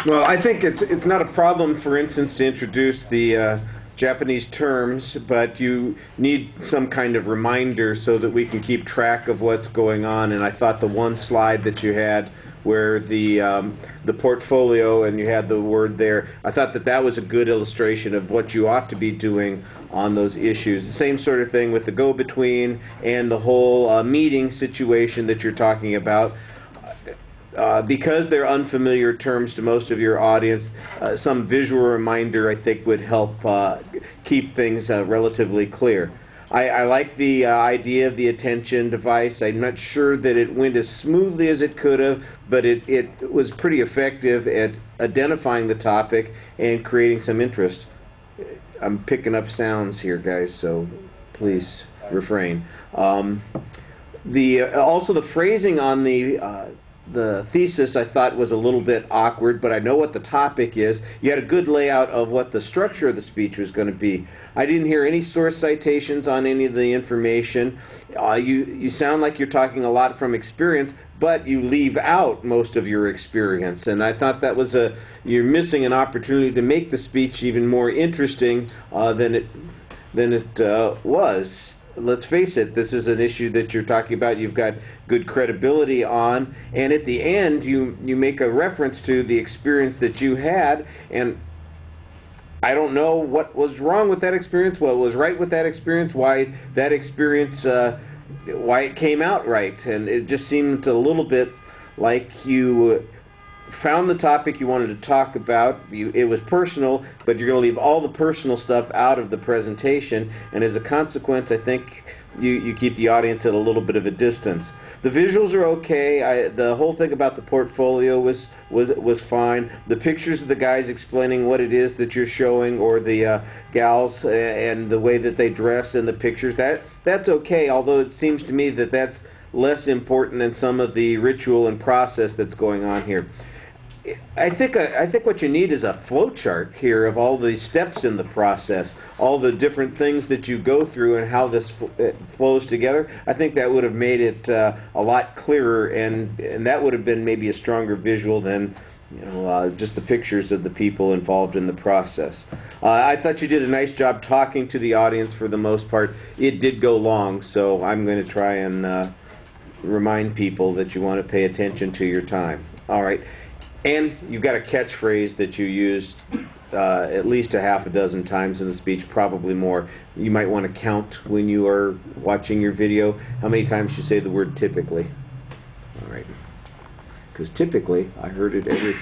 Well, I think it's not a problem, for instance, to introduce the Japanese terms, but you need some kind of reminder so that we can keep track of what's going on. And I thought the one slide that you had where the portfolio and you had the word there, I thought that was a good illustration of what you ought to be doing on those issues. The same sort of thing with the go-between and the whole meeting situation that you're talking about. Because they're unfamiliar terms to most of your audience, some visual reminder I think would help keep things relatively clear. I like the idea of the attention device. I'm not sure that it went as smoothly as it could have, but it was pretty effective at identifying the topic and creating some interest. I'm picking up sounds here, guys, so please refrain. Also, the phrasing on the thesis I thought was a little bit awkward, but I know what the topic is. You had a good layout of what the structure of the speech was going to be. I didn't hear any source citations on any of the information. You sound like you're talking a lot from experience, but you leave out most of your experience. And I thought that was you're missing an opportunity to make the speech even more interesting than it was. Let's face it, this is an issue that you're talking about, you've got good credibility on, and at the end you make a reference to the experience that you had, and I don't know what was wrong with that experience, what was right with that experience, why that experience, why it came out right, and it just seemed a little bit like you found the topic you wanted to talk about, it was personal, but you're going to leave all the personal stuff out of the presentation, and as a consequence, I think you keep the audience at a little bit of a distance. The visuals are okay. The whole thing about the portfolio was fine. The pictures of the guys explaining what it is that you're showing, or the gals and the way that they dress in the pictures, that's okay, although it seems to me that that's less important than some of the ritual and process that's going on here. I think what you need is a flow chart here of all the steps in the process, all the different things that you go through and how this flows together. I think that would have made it a lot clearer, and that would have been maybe a stronger visual than just the pictures of the people involved in the process. I thought you did a nice job talking to the audience for the most part. It did go long, so I'm going to try and remind people that you want to pay attention to your time. All right. And you've got a catchphrase that you used at least a half a dozen times in the speech, probably more. You might want to count when you are watching your video how many times you say the word typically. All right. Because typically, I heard it every